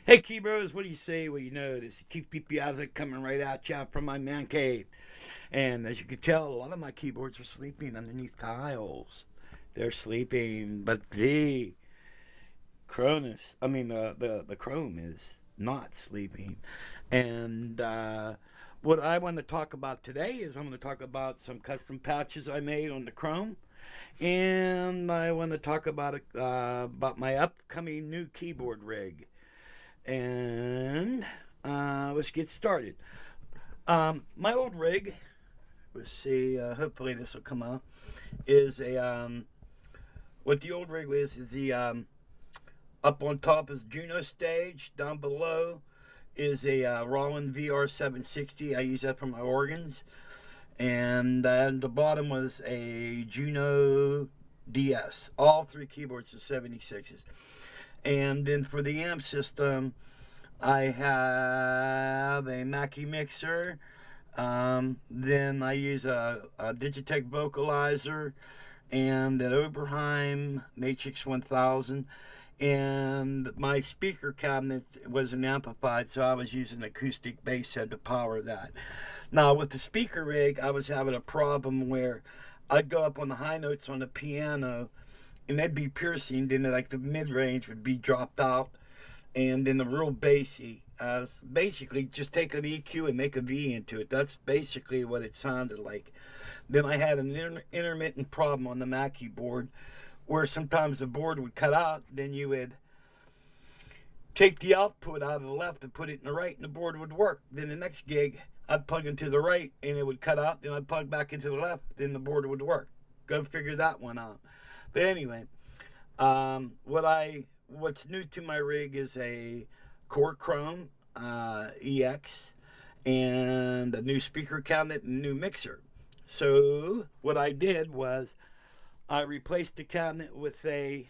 Hey, Keybros, what do you say? Well, you know, this Keith Piazza coming right at you from my man cave. And as you can tell, a lot of my keyboards are sleeping underneath tiles. They're sleeping, but the Chrome is not sleeping. And what I want to talk about today is I'm going to talk about some custom patches I made on the Chrome. And I want to talk about my upcoming new keyboard rig. And let's get started. My old rig, let's see, hopefully this will come out, is what the old rig is the, up on top is Juno stage, down below is a Roland VR 760. I use that for my organs. And the bottom was a Juno DS. All three keyboards are 76s. And then for the amp system, I have a Mackie mixer. Then I use a Digitech vocalizer and an Oberheim Matrix 1000. And my speaker cabinet wasn't amplified, so I was using an acoustic bass head to power that. Now, with the speaker rig, I was having a problem where I'd go up on the high notes on the piano, and they'd be piercing, then like the mid-range would be dropped out, and then the real bassy. Basically, just take an EQ and make a V into it. That's basically what it sounded like. Then I had an intermittent problem on the Mackie board, where sometimes the board would cut out, then you would take the output out of the left and put it in the right, and the board would work. Then the next gig, I'd plug into the right, and it would cut out, then I'd plug back into the left, then the board would work. Go figure that one out. But anyway, what's new to my rig is a Korg Krome EX and a new speaker cabinet and a new mixer. So what I did was I replaced the cabinet with a,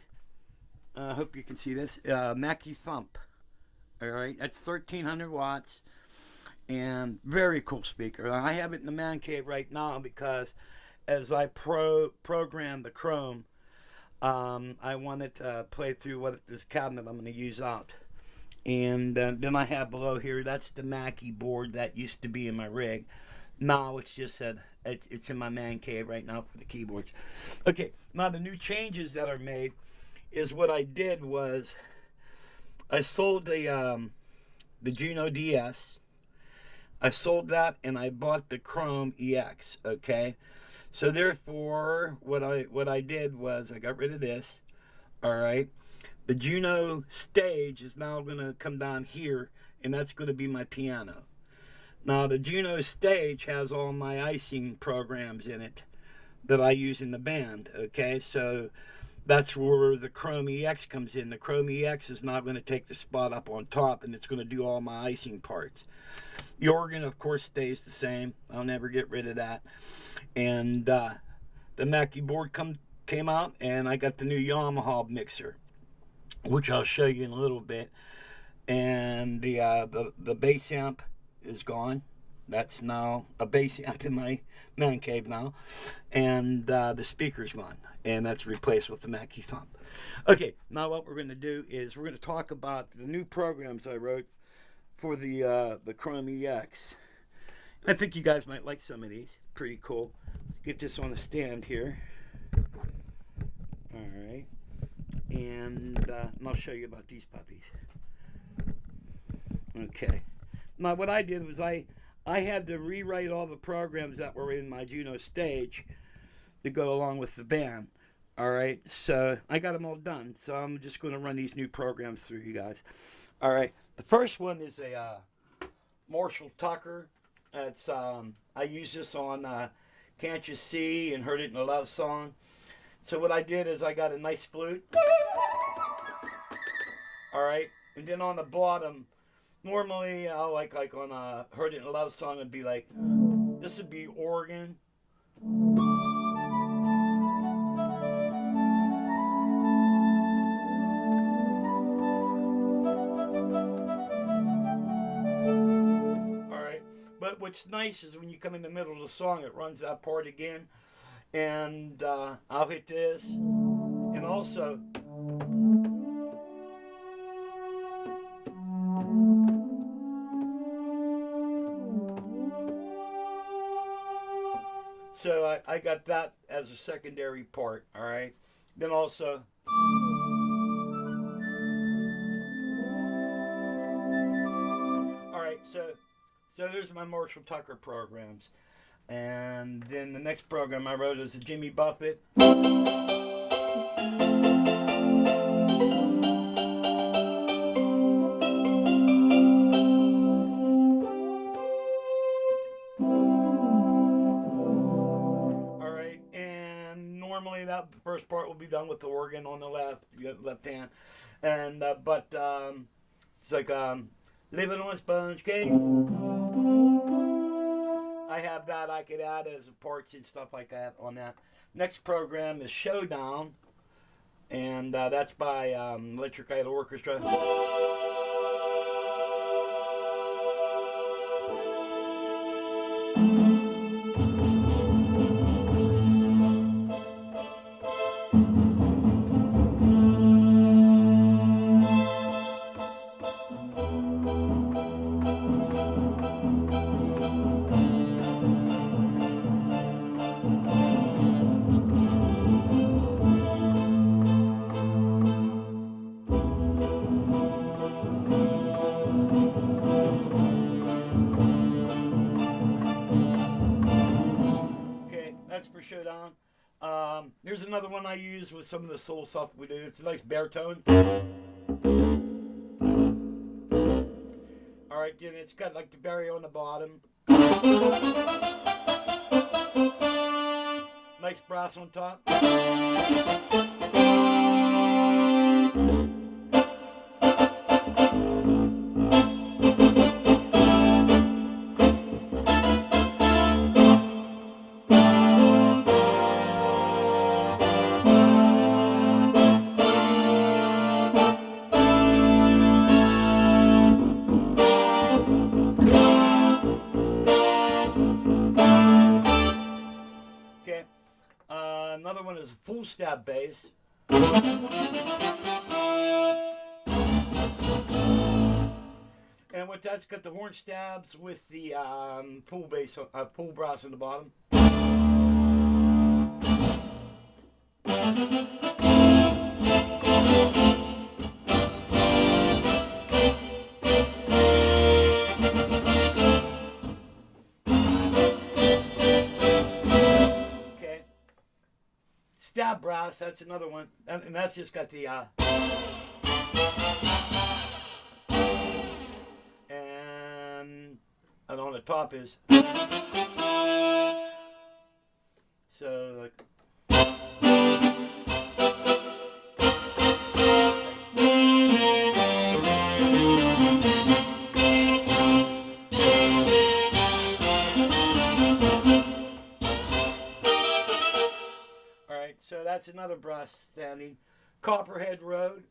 I hope you can see this, Mackie Thump. All right, that's 1300 watts and very cool speaker. I have it in the man cave right now because as I program the Chrome, I wanted to play through what this cabinet I'm going to use out. And then I have below here, that's the Mackie board that used to be in my rig. Now it's just it's in my man cave right now for the keyboards. Okay, now the new changes that are made is what I did was I sold the Juno DS. I sold that and I bought the Krome EX. Okay, so therefore what I did was I got rid of this. All right, the Juno stage is now going to come down here, and that's going to be my piano. Now, the Juno stage has all my icing programs in it that I use in the band, okay? So that's where the Krome EX comes in. The Krome EX is not going to take the spot up on top, and it's going to do all my icing parts. The organ, of course, stays the same. I'll never get rid of that. And the Mackie board came out, and I got the new Yamaha mixer, which I'll show you in a little bit. And the bass amp is gone. That's now a bass amp in my man cave now. And the speaker's gone. And that's replaced with the Mackie Thump. Okay, now what we're going to do is we're going to talk about the new programs I wrote for the Krome EX. And I think you guys might like some of these. Pretty cool. Get this on a stand here. Alright. And I'll show you about these puppies. Okay. Now, what I did was I had to rewrite all the programs that were in my Juno stage to go along with the band. All right, so I got them all done. So I'm just going to run these new programs through you guys. All right, the first one is a Marshall Tucker. It's I use this on "Can't You See" and "Heard It in a Love Song." So what I did is I got a nice flute. All right, and then on the bottom. Normally, I'll like on a "Heard It in a Love Song," it'd be like, this would be organ. All right, but what's nice is when you come in the middle of the song, it runs that part again, and I'll hit this, and also So I got that as a secondary part, all right? Then also, all right, so there's my Marshall Tucker programs. And then the next program I wrote is a Jimmy Buffett. Normally that first part will be done with the organ on the left hand, and but it's like living on a sponge cake. I have that I could add as parts and stuff like that on that. Next program is Showdown, and that's by Electric Idol Orchestra. That's for Showdown. Here's another one I use with some of the soul stuff we do. It's a nice baritone. Alright, then it's got like the barry on the bottom. Nice brass on top. Another one is a full stab bass. And with that's got the horn stabs with the full bass, full brass on the bottom. Stab brass, that's another one, and that's just got the and on the top is so like. So that's another brass standing. Copperhead Road.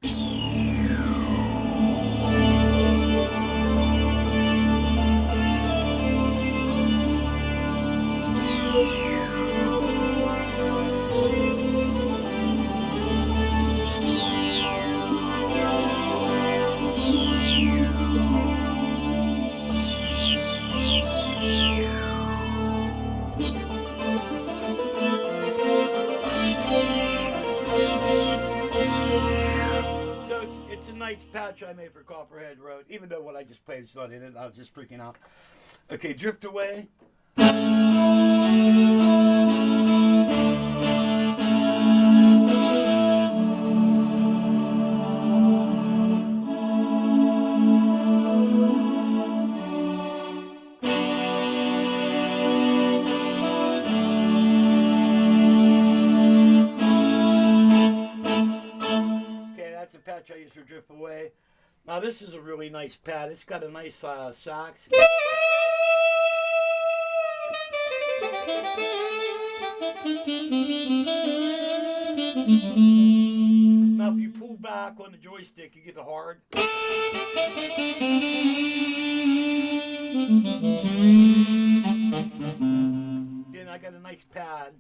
Nice patch I made for Copperhead Road, even though what I just played is not in it. I was just freaking out. Okay, Drift Away. Patch I use for Drift Away. Now this is a really nice pad. It's got a nice sax. Now if you pull back on the joystick, you get the hard. Then I got a nice pad.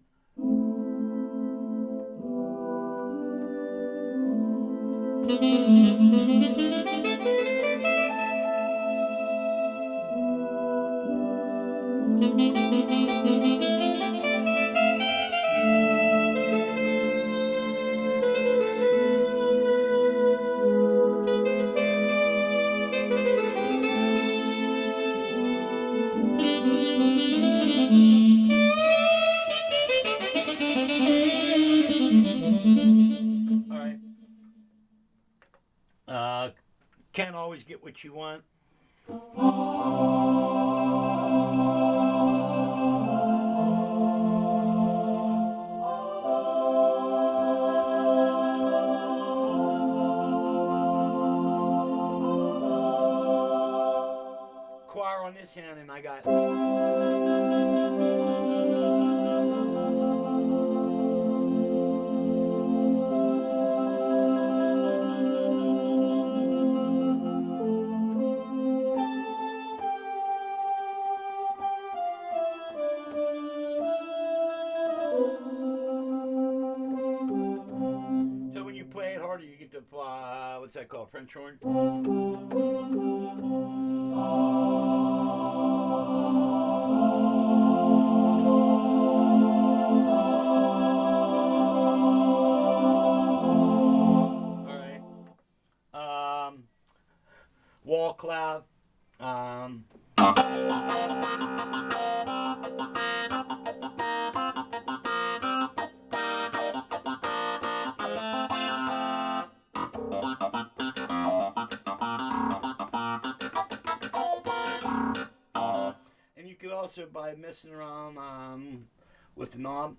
can't always get what you want. Choir on this hand, and I got. So when you play it harder, you get the what's that called? French horn. Wall clap. And you could also, by messing around with the knob.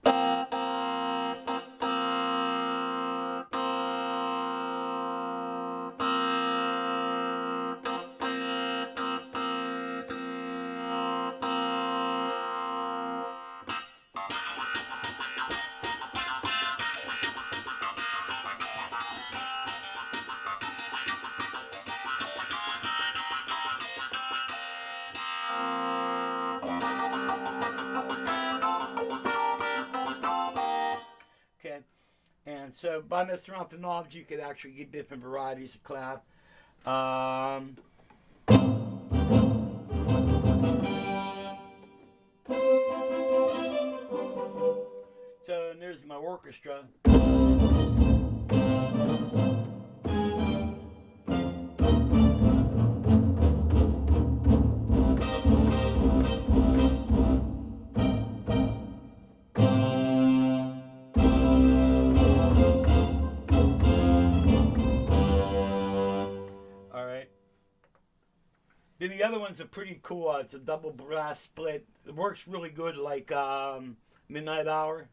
Okay, and so by messing around with the knobs, you could actually get different varieties of clap. So and there's my orchestra. Then the other one's a pretty cool. It's a double brass split. It works really good, like Midnight Hour.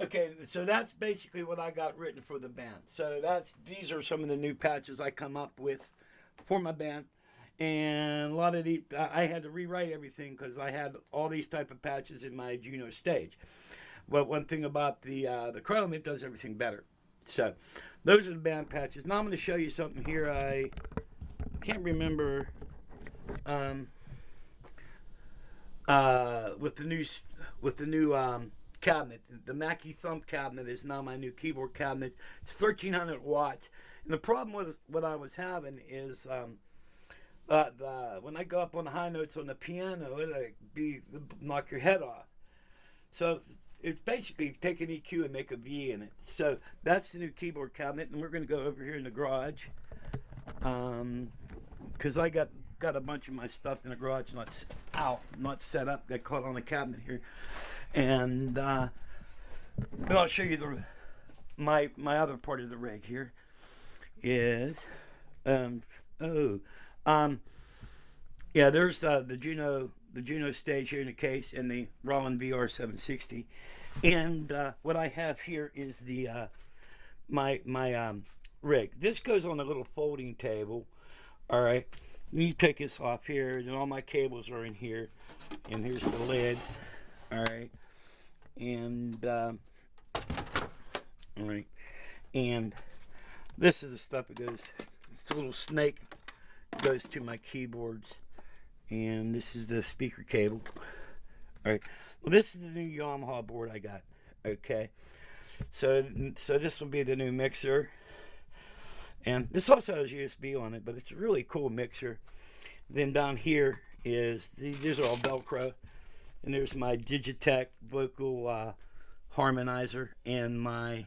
Okay, so that's basically what I got written for the band. So these are some of the new patches I come up with for my band, and a lot of these I had to rewrite everything because I had all these type of patches in my Juno stage. But one thing about the Krome, it does everything better. So those are the band patches. Now I'm going to show you something here. I can't remember with the new cabinet. The Mackie Thumb cabinet is now my new keyboard cabinet. It's 1300 watts. And the problem with what I was having is when I go up on the high notes on the piano, it'd knock your head off. So it's basically take an EQ and make a V in it. So that's the new keyboard cabinet, and we're going to go over here in the garage because I got a bunch of my stuff in the garage not set up. Got caught on the cabinet here. And then I'll show you my other part of the rig here is yeah, there's the Juno stage here in the case and the Roland VR 760, and what I have here is the my rig. This goes on a little folding table. All right, you take this off here, and all my cables are in here, and here's the lid. All right. And all right, and this is the stuff that goes. It's a little snake goes to my keyboards, and this is the speaker cable. All right, well, this is the new Yamaha board I got. Okay, So this will be the new mixer. And this also has USB on it, but it's a really cool mixer. Then down here is, these are all Velcro. And there's my Digitech vocal harmonizer and my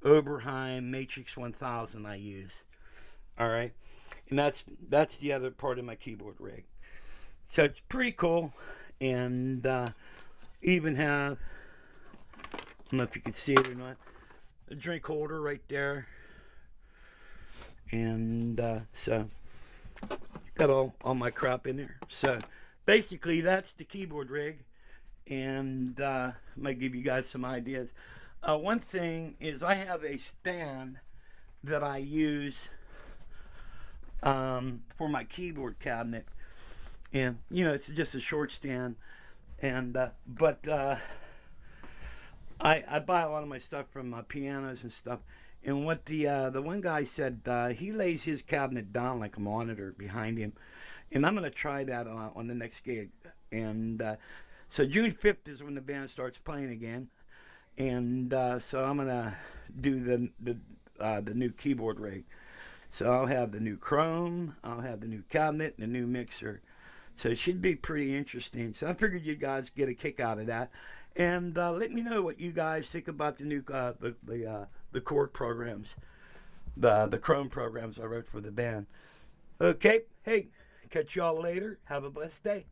Oberheim Matrix 1000 I use. All right. And that's the other part of my keyboard rig. So it's pretty cool. And even have, I don't know if you can see it or not, a drink holder right there. And so got all my crap in there. So basically that's the keyboard rig, and might give you guys some ideas. One thing is I have a stand that I use for my keyboard cabinet, and it's just a short stand, and but I buy a lot of my stuff from pianos and stuff. And what the one guy said, he lays his cabinet down like a monitor behind him, and I'm gonna try that on the next gig. And so June 5th is when the band starts playing again, and so I'm gonna do the new keyboard rig. So I'll have the new Krome, I'll have the new cabinet, and the new mixer. So it should be pretty interesting. So I figured you guys get a kick out of that. And let me know what you guys think about the new the Korg programs, the Krome programs I wrote for the band. Okay, hey, catch y'all later. Have a blessed day.